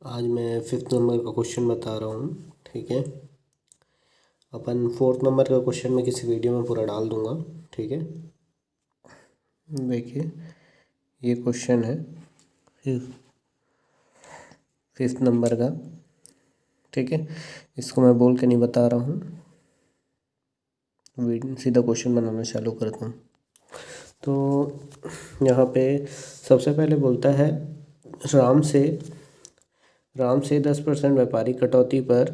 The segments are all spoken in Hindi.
आज मैं 5th नंबर का क्वेश्चन बता रहा हूँ। ठीक है, अपन 4th नंबर का क्वेश्चन मैं किसी वीडियो में पूरा डाल दूँगा। ठीक है, देखिए ये क्वेश्चन है 5th नंबर का। ठीक है, इसको मैं बोल के नहीं बता रहा हूँ, सीधा क्वेश्चन बनाना चालू करता हूँ। तो यहाँ पे सबसे पहले बोलता है राम से 10% व्यापारिक कटौती पर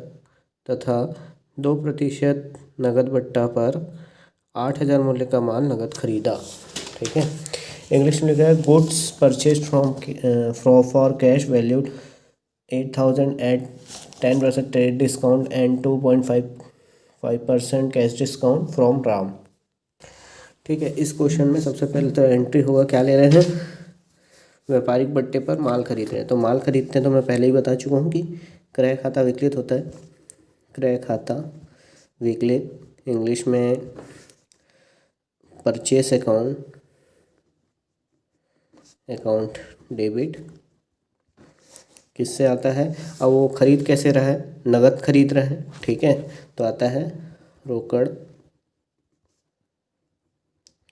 तथा 2% नगद बट्टा पर 8,000 मूल्य का माल नगद खरीदा। ठीक है, इंग्लिश में लिखा है goods purchase from for cash valued 8,000 at 10% trade discount and 2.5% cash discount from Ram. ठीक है, इस क्वेश्चन में सबसे पहले तो एंट्री होगा, क्या ले रहे हैं, व्यापारिक बट्टे पर माल खरीद रहे हैं। तो माल खरीदते हैं तो मैं पहले ही बता चुका हूँ कि क्रय खाता विकलित होता है। क्रय खाता विकलित इंग्लिश में परचेस अकाउंट डेबिट किससे आता है। अब वो खरीद कैसे रहा है, नगद खरीद रहे हैं। ठीक है, तो आता है रोकड़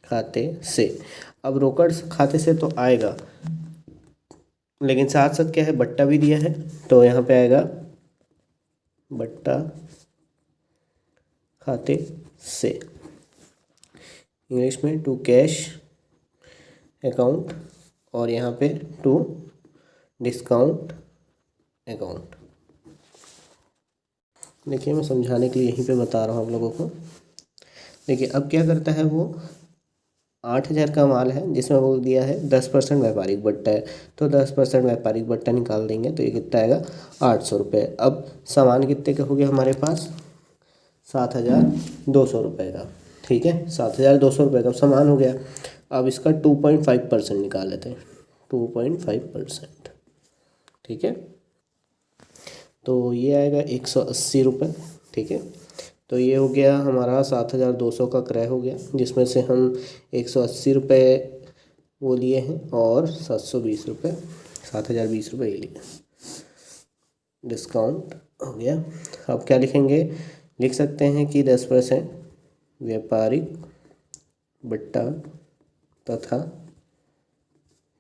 खाते से। अब रोकड़ खाते से तो आएगा, लेकिन साथ साथ क्या है, बट्टा भी दिया है, तो यहाँ पे आएगा बट्टा खाते से। इंग्लिश में टू कैश अकाउंट और यहाँ पे टू डिस्काउंट अकाउंट। देखिए मैं समझाने के लिए यहीं पे बता रहा हूँ आप लोगों को। देखिए अब क्या करता है, वो 8,000 का माल है जिसमें वो दिया है 10% व्यापारिक बट्टा है, तो 10% व्यापारिक बट्टा निकाल देंगे तो ये कितना आएगा, 800 रुपये। अब सामान कितने का हो गया हमारे पास, 7,200 रुपये का। ठीक है, 7,200 रुपये का सामान हो गया। अब इसका 2.5% निकाल लेते हैं, 2.5%। ठीक है, तो ये आएगा 180 रुपये। ठीक है, तो ये हो गया हमारा 7,200 का क्रय हो गया, जिसमें से हम 180 रुपये वो लिए हैं और 720 रुपये, 7,020 रुपये ये लिए। डिस्काउंट हो गया। अब क्या लिखेंगे, लिख सकते हैं कि 10% व्यापारिक बट्टा तथा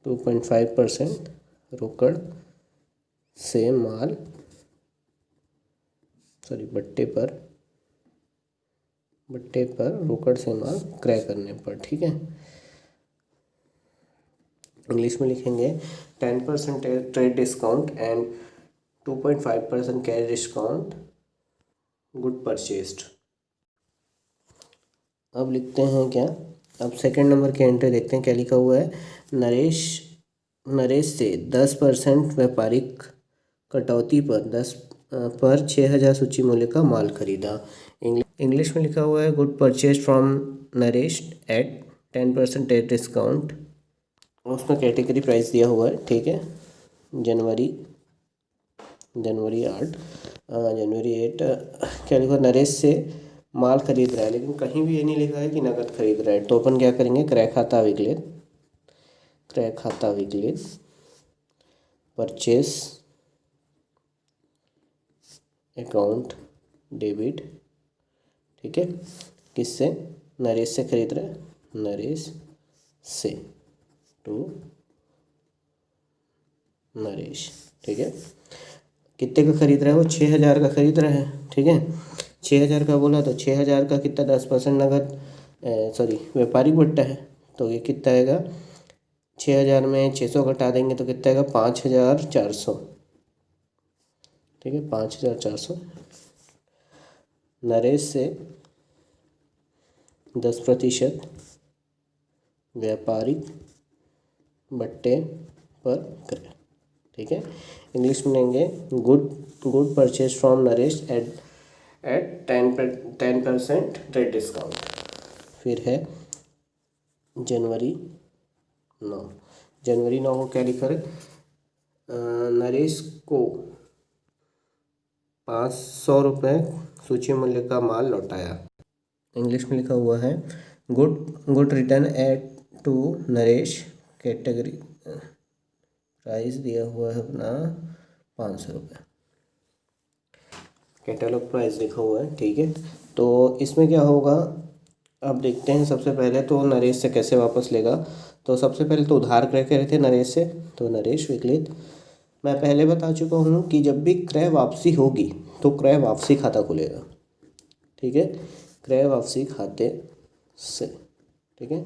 2.5% रोकड़ से माल बट्टे पर रोकड़ से माल क्रय करने पर। ठीक है, इंग्लिश में लिखेंगे 10% trade discount and 2.5% cash discount good purchased. अब लिखते हैं क्या, अब सेकंड नंबर की एंट्री देखते हैं क्या लिखा हुआ है। नरेश से 10% व्यापारिक कटौती पर 6,000 सूची मूल्य का माल खरीदा। इंग्लिश में लिखा हुआ है good purchase from Naresh at 10% trade discount. उसमें कैटेगरी प्राइस दिया हुआ है। ठीक है, जनवरी 8 क्या लिखा, नरेश से माल खरीद रहा है, लेकिन कहीं भी ये नहीं लिखा है कि नकद खरीद रहा है। तो अपन क्या करेंगे, क्रय खाता विकलित परचेस अकाउंट डेबिट। ठीक है, किससे, नरेश से खरीद रहा है, नरेश से टू नरेश। ठीक है, कितने का खरीद रहा है वो, 6,000 का खरीद रहा है। ठीक है, 6,000 का बोला तो 6,000 का कितना, 10% नगद व्यापारिक बट्टा है, तो ये कितना आएगा, 6,000 में 600 घटा देंगे तो कितना आएगा, 5,400। ठीक है, 5,400। नरेश से 10% व्यापारिक बट्टे पर क्रय। ठीक है, इंग्लिश में लेंगे good purchase from Naresh at 10% trade discount. फिर है जनवरी 9 को क्या लिखा है, नरेश को 500 रुपये सूची मूल्य का माल लौटाया। इंग्लिश में लिखा हुआ है good return at to Naresh, category price दिया हुआ है अपना 500 रुपये कैटलॉग प्राइस लिखा हुआ है। ठीक है, तो इसमें क्या होगा अब देखते हैं। सबसे पहले तो नरेश से कैसे वापस लेगा। तो सबसे पहले तो उधार क्रय करे थे नरेश से, तो नरेश विकलित मैं पहले बता चुका हूँ कि जब भी क्रय वापसी होगी तो क्रय वापसी खाता खुलेगा। ठीक है, क्रय वापसी खाते से। ठीक है,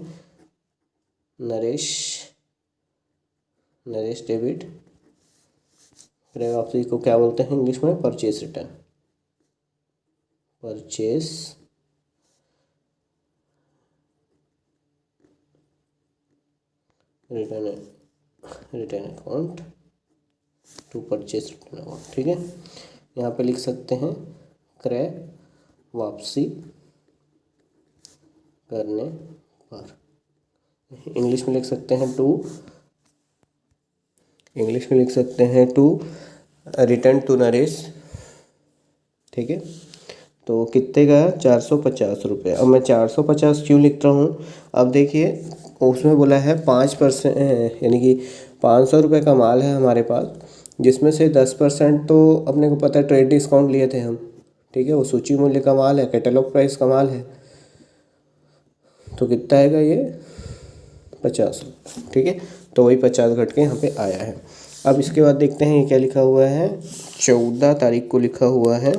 नरेश डेबिट, क्रय वापसी को क्या बोलते हैं इंग्लिश में? Purchase return. Purchase return account to purchase return account. ठीक है, यहाँ पे लिख सकते हैं क्रय वापसी करने पर। इंग्लिश में लिख सकते हैं टू रिटर्न टू नरेश। ठीक है, तो कितने का? 450 रुपये। अब मैं 450 क्यों लिख रहा हूँ? अब देखिए उसमें बोला है 5%, यानी कि 500 रुपये का माल है हमारे पास, जिसमें से 10% तो अपने को पता है ट्रेड डिस्काउंट लिए थे हम। ठीक है, वो सूची मूल्य का माल है, कैटलॉग प्राइस का माल है। तो कितना आएगा ये? 50। ठीक है, तो वही 50 घट के यहाँ पे आया है। अब इसके बाद देखते हैं ये क्या लिखा हुआ है। 14 तारीख को लिखा हुआ है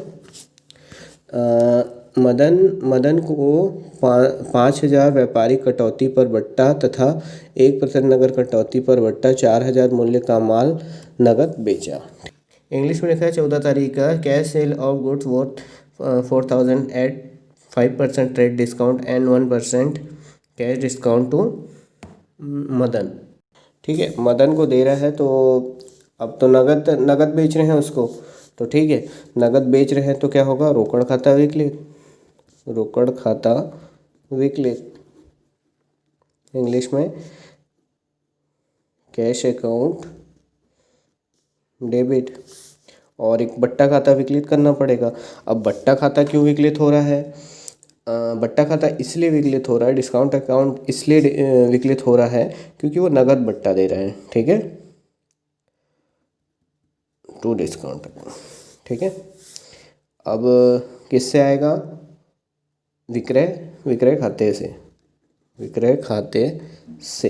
मदन को 5,000 व्यापारिक कटौती पर बट्टा तथा 1% नगर कटौती पर बट्टा 4,000 मूल्य का माल नगद बेचा। इंग्लिश में लिखा है 14 तारीख का cash sale of goods worth 4,000 at 5% trade discount and 1% cash discount to Madan. ठीक है, मदन को दे रहा है, तो अब तो नगद बेच रहे हैं उसको। तो ठीक है, नगद बेच रहे हैं तो क्या होगा? रोकड़ खाता विकलित। इंग्लिश में कैश अकाउंट डेबिट, और एक बट्टा खाता विकलित करना पड़ेगा। अब बट्टा खाता क्यों विकलित हो रहा है? बट्टा खाता इसलिए विकलित हो रहा है, डिस्काउंट अकाउंट इसलिए विकलित हो रहा है क्योंकि वो नगद बट्टा दे रहे हैं। ठीक है, टू डिस्काउंट अकाउंट। ठीक है, अब किससे आएगा? विक्रय खाते से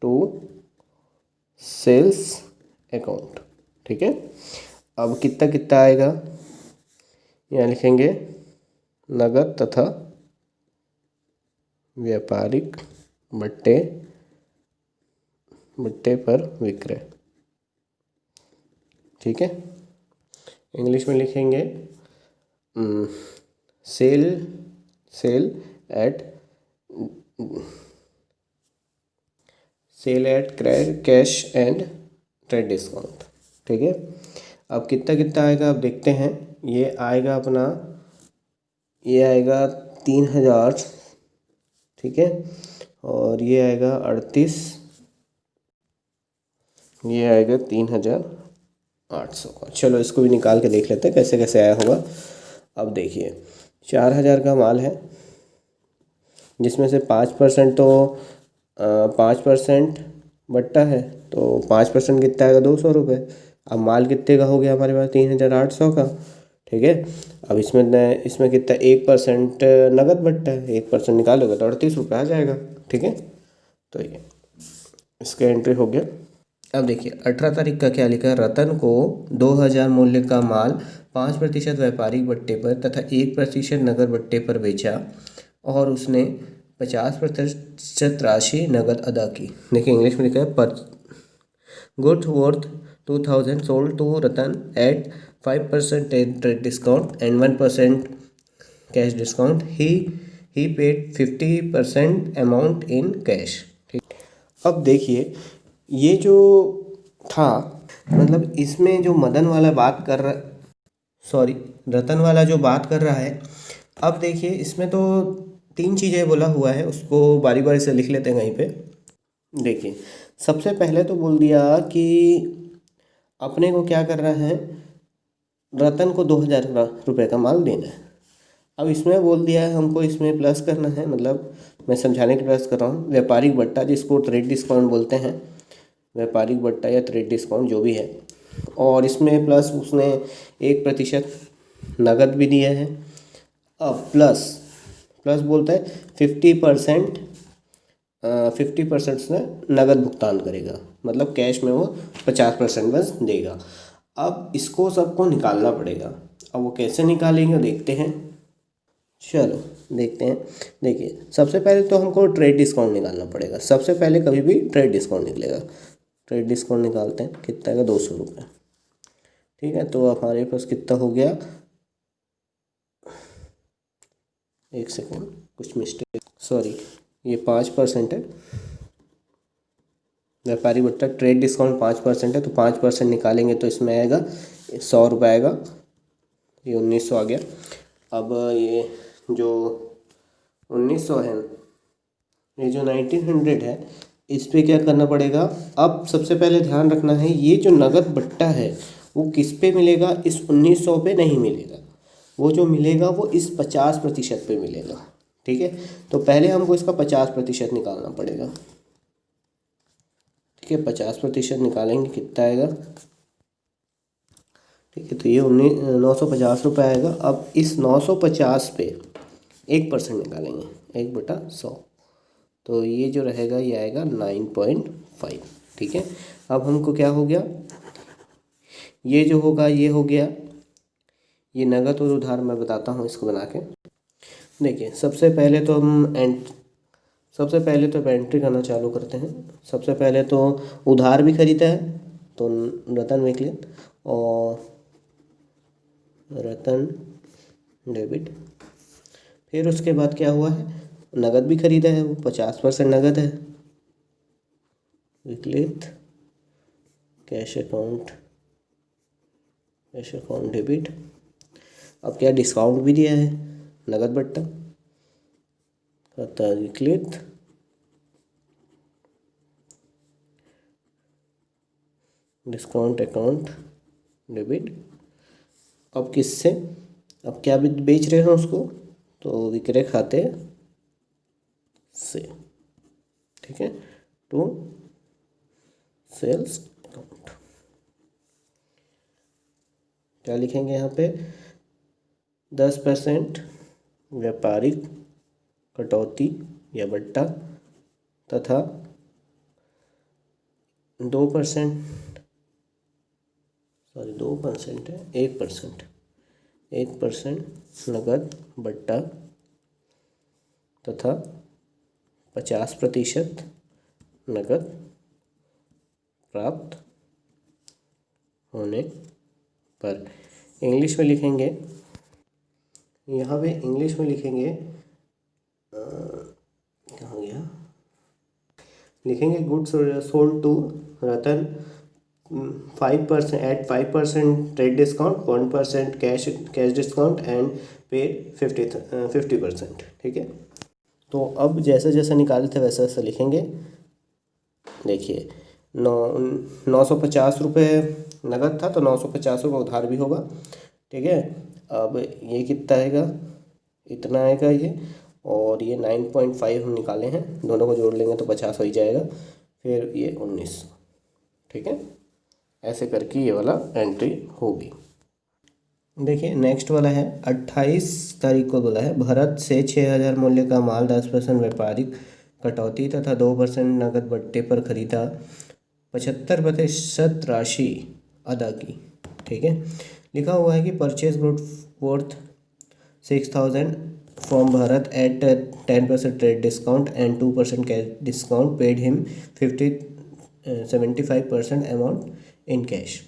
टू सेल्स अकाउंट। ठीक है, अब कितना आएगा? यहाँ लिखेंगे नगद तथा व्यापारिक बट्टे पर विक्रय। ठीक है, इंग्लिश में लिखेंगे sale at cash and trade discount. ठीक है, अब कितना आएगा? अब देखते हैं। ये आएगा 3,000। ठीक है, और ये आएगा 38, ये आएगा 3,800 का। चलो इसको भी निकाल के देख लेते हैं कैसे कैसे आया होगा। अब देखिए 4,000 का माल है, जिसमें से 5% तो 5% बट्टा है, तो 5% कितना आएगा? 200 रुपये। अब माल कितने का हो गया हमारे पास? 3,800 का। ठीक है, अब इसमें कितना? 1% नगद बट्टा है, 1% निकालोगे तो 38 रुपये आ जाएगा। ठीक है, तो ये इसका एंट्री हो गया। अब देखिए 18 तारीख का क्या लिखा है? रतन को 2,000 मूल्य का माल 5% व्यापारिक बट्टे पर तथा 1% नगद बट्टे पर बेचा और उसने 50% राशि नगद अदा की। देखिए इंग्लिश में लिखा है पर goods worth 2,000 sold to Ratan at 5% trade discount and 1% cash discount. He paid 50% amount in cash. ठीक, अब देखिए ये जो था, मतलब इसमें जो मदन वाला बात कर रहा, सॉरी रतन वाला जो बात कर रहा है। अब देखिए इसमें तो 3 चीज़ें बोला हुआ है, उसको बारी बारी से लिख लेते हैं कहीं पे। देखिए सबसे पहले तो बोल दिया कि अपने को क्या कर रहा है, रतन को 2,000 रुपये का माल देना है। अब इसमें बोल दिया है हमको इसमें प्लस करना है, मतलब मैं समझाने के प्रयास कर रहा हूँ। व्यापारिक बट्टा जिसको ट्रेड डिस्काउंट बोलते हैं, व्यापारिक बट्टा या ट्रेड डिस्काउंट जो भी है, और इसमें प्लस उसने 1% नगद भी दिया है। अब प्लस प्लस बोलता है 50%, 50% उसने नगद भुगतान करेगा, मतलब कैश में वो 50% बस देगा। अब इसको सबको निकालना पड़ेगा। अब वो कैसे निकालेंगे देखते हैं, चलो देखते हैं। देखिए सबसे पहले तो हमको ट्रेड डिस्काउंट निकालना पड़ेगा। सबसे पहले कभी भी ट्रेड डिस्काउंट निकलेगा। ट्रेड डिस्काउंट निकालते हैं, कितना आएगा, 200 रुपये। ठीक है, तो हमारे पास कितना हो गया, एक सेकेंड, कुछ मिस्टेक, सॉरी, ये 5% है। व्यापारी बट्टा ट्रेड डिस्काउंट 5% है, तो 5% निकालेंगे तो इसमें आएगा 100 रुपये आएगा, ये 1900 आ गया। अब ये जो 1900 है, ये जो 1900 है, इस पे क्या करना पड़ेगा। अब सबसे पहले ध्यान रखना है, ये जो नगद बट्टा है वो किस पे मिलेगा, इस 1900 पे नहीं मिलेगा। वो जो मिलेगा वो इस 50% पे मिलेगा। ठीक है, तो पहले हमको इसका 50% निकालना पड़ेगा। ठीक है, 50% निकालेंगे, कितना आएगा, ठीक है, तो ये 950 रुपये आएगा। अब इस 950 पे 1% निकालेंगे, 1/100, तो ये जो रहेगा ये आएगा 9.5। ठीक है, अब हमको क्या हो गया, ये जो होगा ये हो गया, ये नगद और उधार मैं बताता हूँ इसको बना के। देखिए सबसे पहले तो हम एंट्री करना चालू करते हैं। सबसे पहले तो उधार भी खरीदा है, तो रतन विकलित और रतन डेबिट। फिर उसके बाद क्या हुआ है, नगद भी खरीदा है, वो 50% नगद है, विकलित कैश अकाउंट डेबिट। अब क्या डिस्काउंट भी दिया है, नगद बट्टा, अतः विकलित डिस्काउंट अकाउंट डेबिट। अब किससे, अब क्या भी बेच रहे हैं उसको, तो विक्रय खाते से। ठीक है, टू सेल्स अकाउंट। क्या लिखेंगे यहाँ पे, 10% व्यापारिक कटौती या बट्टा तथा 2%, सॉरी 2% है, 1% नगद बट्टा तथा 50% नगद प्राप्त होने पर। इंग्लिश में लिखेंगे, यहाँ पे इंग्लिश में लिखेंगे, कहाँ गया, लिखेंगे goods sold to Ratan 5% at 5% trade discount, 1% cash discount and paid 50%। ठीक है, तो अब जैसे जैसे निकाले थे वैसे वैसे लिखेंगे। देखिए 950 रुपये नगद था, तो 950 रुपये उधार भी होगा। ठीक है, अब ये कितना आएगा, इतना आएगा ये, और ये 9.5 हम निकाले हैं, दोनों को जोड़ लेंगे तो 50 हो ही जाएगा, फिर ये 1900। ठीक है, ऐसे करके ये वाला एंट्री होगी। देखिए नेक्स्ट वाला है, 28 तारीख को बोला है, भरत से 6000 मूल्य का माल 10% व्यापारिक कटौती तथा 2% नगद बट्टे पर खरीदा, 75% राशि अदा की। ठीक है, लिखा हुआ है कि purchase good worth 6000 from Bharat at 10% trade discount and 2% cash discount, paid him 75% amount in cash.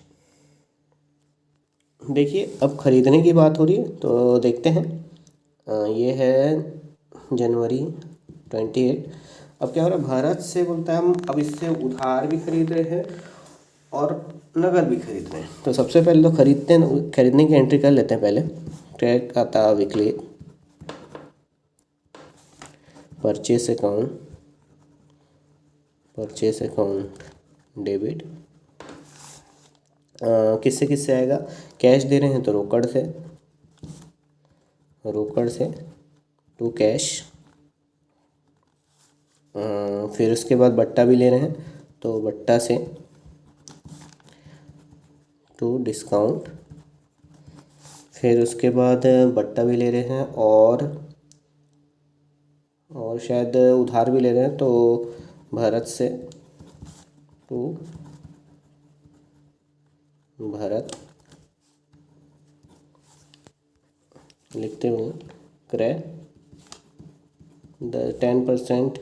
देखिए अब ख़रीदने की बात हो रही है, तो देखते हैं। ये है जनवरी 28। अब क्या हो रहा है, भारत से बोलता है हम अब इससे उधार भी खरीद रहे हैं और नगद भी खरीद रहे हैं। तो सबसे पहले तो खरीदने की एंट्री कर लेते हैं। पहले ट्रैक आता वीकली परचेस अकाउंट डेबिट। किससे किससे आएगा, कैश दे रहे हैं तो रोकड़ से टू कैश। फिर उसके बाद बट्टा भी ले रहे हैं तो बट्टा से टू डिस्काउंट। फिर उसके बाद बट्टा भी ले रहे हैं और शायद उधार भी ले रहे हैं, तो भरत से टू भरत लिखते हुए क्रय 10%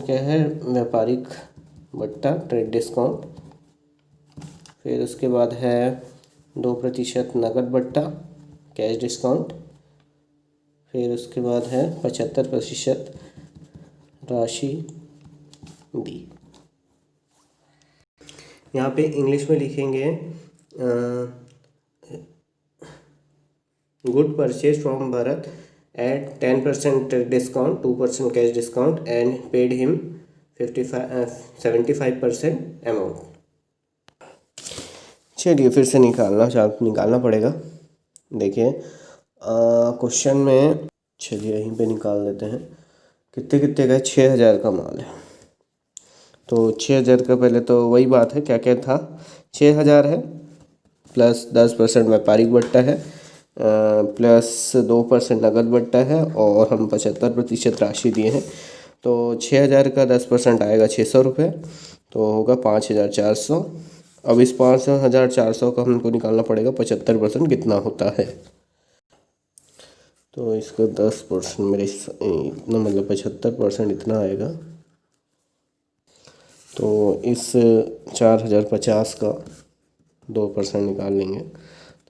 क्या है, व्यापारिक बट्टा ट्रेड डिस्काउंट। फिर उसके बाद है 2% नकद बट्टा कैश डिस्काउंट। फिर उसके बाद है 75% राशि दी। यहाँ पे इंग्लिश में लिखेंगे good purchase from Bharat at 10% discount, 2% cash discount and paid him 75% amount। चलिए फिर से निकालना पड़ेगा। देखिए क्वेश्चन में, चलिए यहीं पे निकाल लेते हैं। कितने का है, 6,000 का माल है। तो 6,000 का पहले तो वही बात है, क्या क्या था, 6,000 है प्लस 10% व्यापारिक बट्टा है प्लस 2% नगद बट्टा है और हम 75% राशि दिए हैं। तो 6,000 का 10% आएगा 600 रुपये, तो होगा 5,400। अब इस 5,400 का हमको निकालना पड़ेगा 75% कितना होता है। तो इसका 10% मेरे इतना मतलब 75% इतना आएगा। तो इस 4,050 का 2% निकाल लेंगे,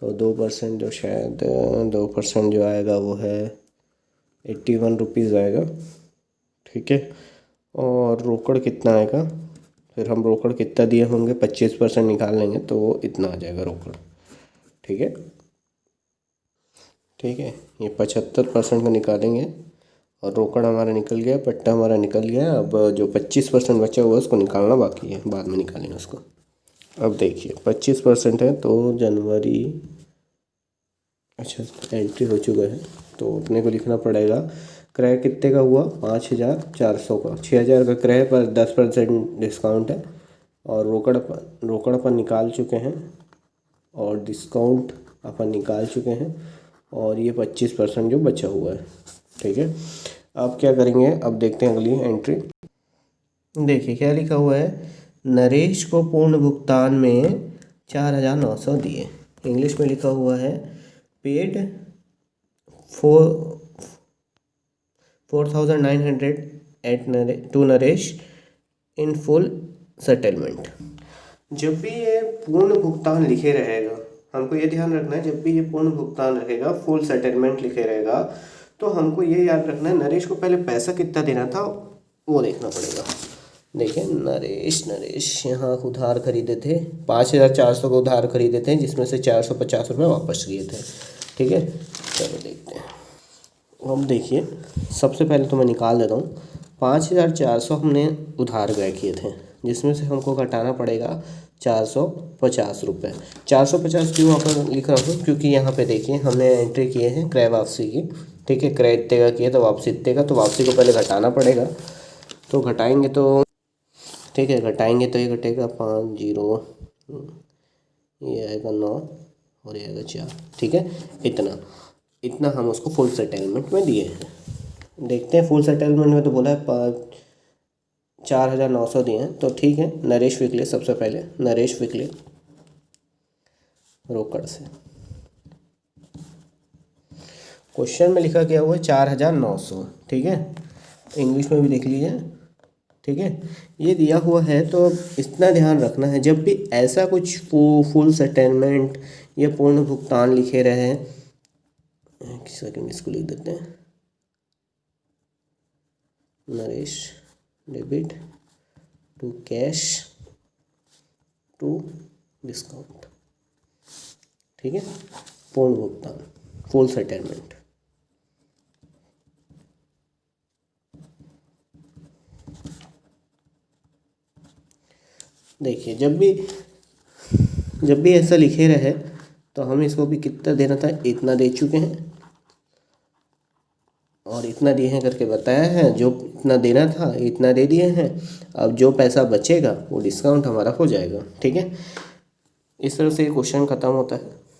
तो 2% जो शायद 2% जो आएगा वो है 81 रुपीज़ आएगा। ठीक है, और रोकड़ कितना आएगा, फिर हम रोकड़ कितना दिए होंगे 25% निकाल लेंगे तो वो इतना आ जाएगा रोकड़। ठीक है, ये 75% का निकालेंगे और रोकड़ हमारा निकल गया, पट्टा हमारा निकल गया। अब जो 25% बचा हुआ है उसको निकालना बाकी है, बाद में निकालेंगे उसको। अब देखिए 25% है तो जनवरी, अच्छा एंट्री हो चुका है तो अपने को लिखना पड़ेगा क्रय कितने का हुआ, 5,400 का। 6,000 का क्रय पर 10% डिस्काउंट है और रोकड़ अपन निकाल चुके हैं और डिस्काउंट अपन निकाल चुके हैं और ये 25% जो बचा हुआ है। ठीक है, अब क्या करेंगे, अब देखते हैं अगली एंट्री। देखिए क्या लिखा हुआ है, नरेश को पूर्ण भुगतान में 4,900 दिए। इंग्लिश में लिखा हुआ है paid 4,900 to Naresh in full settlement. जब भी ये पूर्ण भुगतान लिखे रहेगा, हमको ये ध्यान रखना है, जब भी ये पूर्ण भुगतान रहेगा, फुल सेटलमेंट लिखे रहेगा, तो हमको ये याद रखना है नरेश को पहले पैसा कितना देना था वो देखना पड़ेगा। देखिए नरेश यहाँ उधार खरीदे थे, 5,400 का उधार खरीदे थे, जिसमें से 450 रुपये वापस किए थे। ठीक है, चलो देखते हैं। अब देखिए सबसे पहले तो मैं निकाल देता हूँ, 5,400 हमने उधार व्यय किए थे, जिसमें से हमको घटाना पड़ेगा 450 रुपये। 450 क्यों वहाँ पर लिख रहा हूँ, क्योंकि यहाँ पे देखिए हमने एंट्री किए हैं क्रय वापसी की। ठीक है, क्रय इतने का किए तो वापसी इतने का, तो वापसी को पहले घटाना पड़ेगा। तो घटाएंगे तो ठीक है, घटाएंगे तो ये घटेगा 5 0, ये आएगा 9 और ये आएगा 4। ठीक है, इतना हम उसको फुल सेटलमेंट में दिए हैं। देखते हैं फुल सेटलमेंट में तो बोला है 4,900 दिए हैं, तो ठीक है। नरेश विकले, सबसे पहले नरेश विकले रोकड़ से, क्वेश्चन में लिखा गया हुआ है 4,900। ठीक है, इंग्लिश में भी देख लीजिए। ठीक है, ये दिया हुआ है तो इतना ध्यान रखना है, जब भी ऐसा कुछ फुल सेटलमेंट या पूर्ण भुगतान लिखे रहे, सेकंड इसको लिख देते हैं, Naresh debit to cash to discount. ठीक है, पूर्ण भुगतान फुल सेटलमेंट। देखिए जब भी ऐसा लिखे रहे तो हम इसको भी कितना देना था, इतना दे चुके हैं और इतना दिए हैं करके बताया है। जो इतना देना था इतना दे दिए हैं, अब जो पैसा बचेगा वो डिस्काउंट हमारा हो जाएगा। ठीक है, इस तरह से क्वेश्चन ख़त्म होता है।